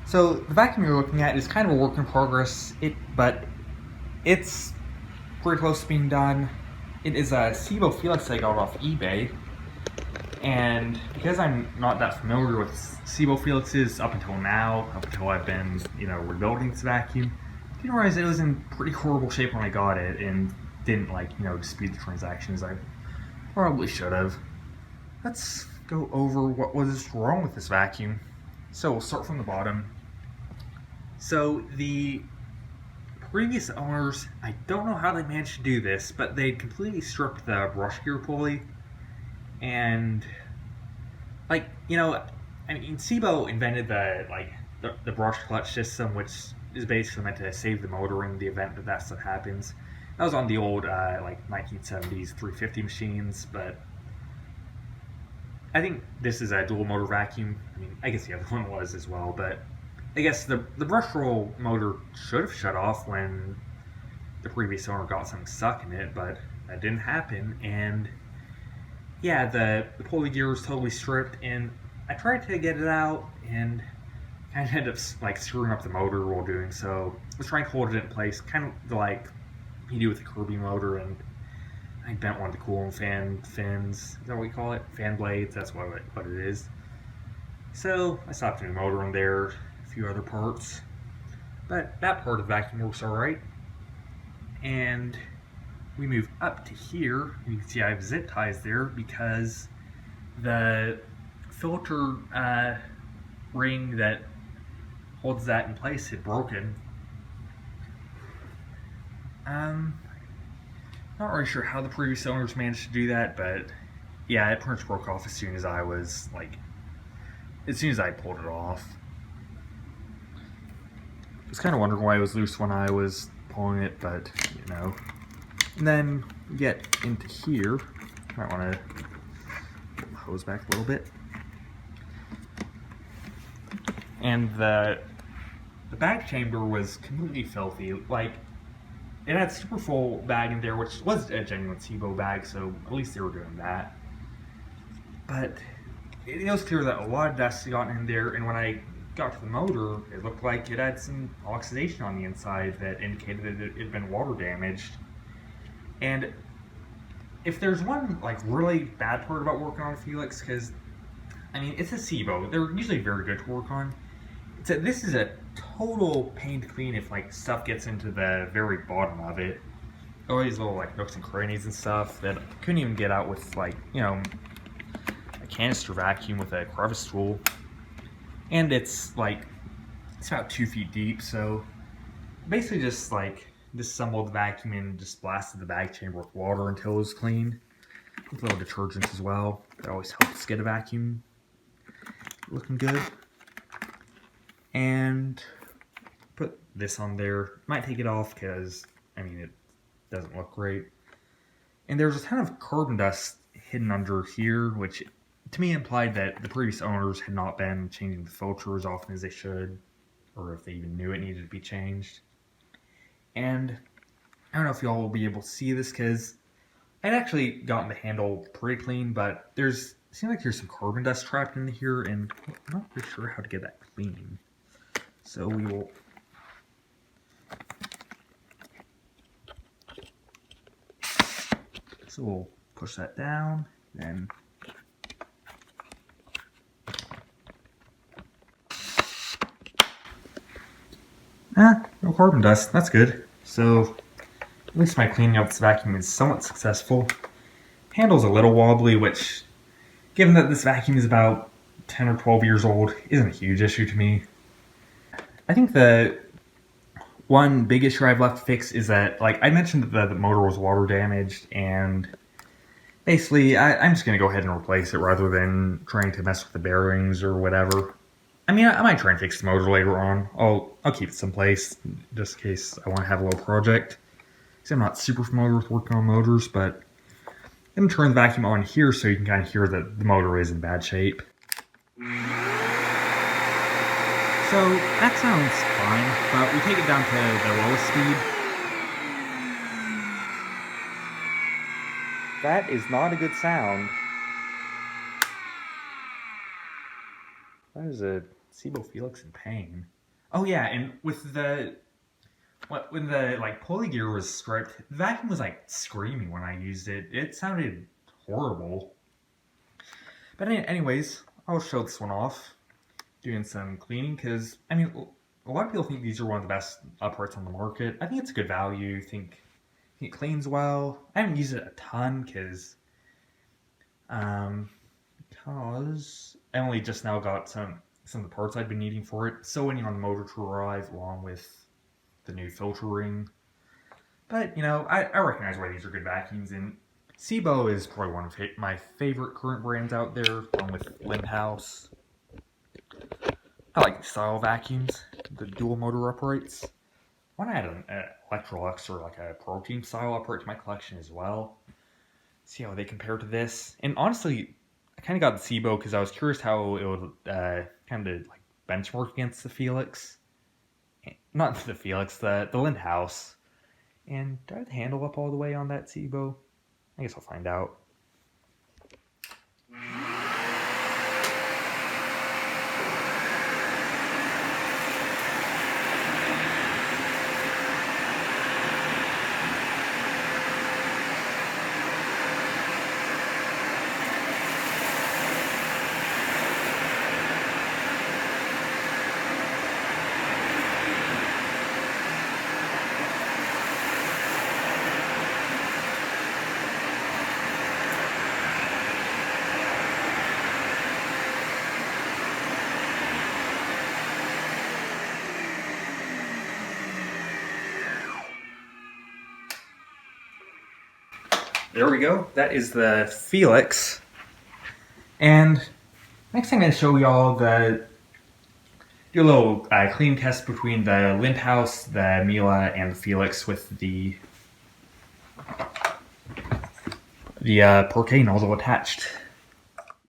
So the vacuum you're looking at is kind of a work in progress, but it's pretty close to being done. It is a SEBO Felix I got off eBay, and because I'm not that familiar with SEBO Felixes up until now, up until I've been, rebuilding this vacuum, I didn't realize it was in pretty horrible shape when I got it, and didn't dispute the transactions. I probably should have. Let's go over what was wrong with this vacuum. So we'll start from the bottom. So the previous owners, I don't know how they managed to do this, but they completely stripped the brush gear pulley. And SEBO invented the brush clutch system, which is basically meant to save the motor in the event that stuff happens. That was on the old 1970s 350 machines, but I think this is a dual motor vacuum. I guess the other one was as well, but I guess the brush roll motor should have shut off when the previous owner got something stuck in it, but that didn't happen. And yeah, the pulley gear was totally stripped, and I tried to get it out, and kind of ended up screwing up the motor while doing so. I was trying to hold it in place, kind of like you do with the Kirby motor, and I bent one of the cooling fan fins. Is that what we call it? Fan blades. That's what it is. So I stopped the motor in there, a few other parts, but that part of the vacuum works all right. And we move up to here. You can see I have zip ties there because the filter ring that holds that in place had broken. Not really sure how the previous owners managed to do that, but yeah, it pretty much broke off as soon as I pulled it off. I was kind of wondering why it was loose when I was pulling it, but And then we get into here. Might want to pull the hose back a little bit. And the bag chamber was completely filthy. It had super full bag in there, which was a genuine SEBO bag, so at least they were doing that. But it was clear that a lot of dust had gotten in there, and when I got to the motor, it looked like it had some oxidation on the inside that indicated that it had been water damaged. And if there's one really bad part about working on a Felix, because it's a SEBO, they're usually very good to work on. This is a total pain to clean if stuff gets into the very bottom of it. All these little nooks and crannies and stuff that I couldn't even get out with a canister vacuum with a crevice tool. And it's about 2 feet deep, so basically just disassembled the vacuum and just blasted the bag chamber with water until it was clean. With a little detergent as well. That always helps get a vacuum looking good. And put this on there. Might take it off because it doesn't look great. And there's a ton of carbon dust hidden under here, which to me implied that the previous owners had not been changing the filter as often as they should, or if they even knew it needed to be changed. And I don't know if y'all will be able to see this because I'd actually gotten the handle pretty clean, but it seems like there's some carbon dust trapped in here, and I'm not really sure how to get that clean. So we will we'll push that down, then no carbon dust. That's good. So at least my cleaning of this vacuum is somewhat successful. Handle's a little wobbly, which, given that this vacuum is about 10 or 12 years old, isn't a huge issue to me. I think the one big issue I've left to fix is that, I mentioned that the motor was water damaged, and basically I'm just going to go ahead and replace it rather than trying to mess with the bearings or whatever. I might try and fix the motor later on. I'll keep it someplace just in case I want to have a little project. Because I'm not super familiar with working on motors, but I'm going to turn the vacuum on here so you can kind of hear that the motor is in bad shape. So that sounds fine, but we take it down to the lowest speed. That is not a good sound. That is a SEBO Felix in pain. Oh yeah, and with the when the like pulley gear was stripped, the vacuum was like screaming when I used it. It sounded horrible. But anyways, I'll show this one off, doing some cleaning because I mean, a lot of people think these are one of the best parts on the market. I think it's a good value. Think it cleans well. I haven't used it a ton um, because I only just now got some of the parts I'd been needing for it. Still waiting on the motor to arrive, along with the new filter ring. But I recognize why these are good vacuums, and SEBO is probably one of my favorite current brands out there, along with Lindhouse. I like the style vacuums, the dual motor uprights. I want to add an Electrolux or like a Pro Team style upright to my collection as well. See how they compare to this. And honestly, I kind of got the SEBO because I was curious how it would kind of like benchmark against the Felix. Not the Felix, the Lindhouse. And do I have the handle up all the way on that SEBO? I guess I'll find out. There we go. That is the Felix. And next I'm going to show y'all do a little clean test between the Lindhouse, the Miele, and the Felix with the Parquet nozzle attached.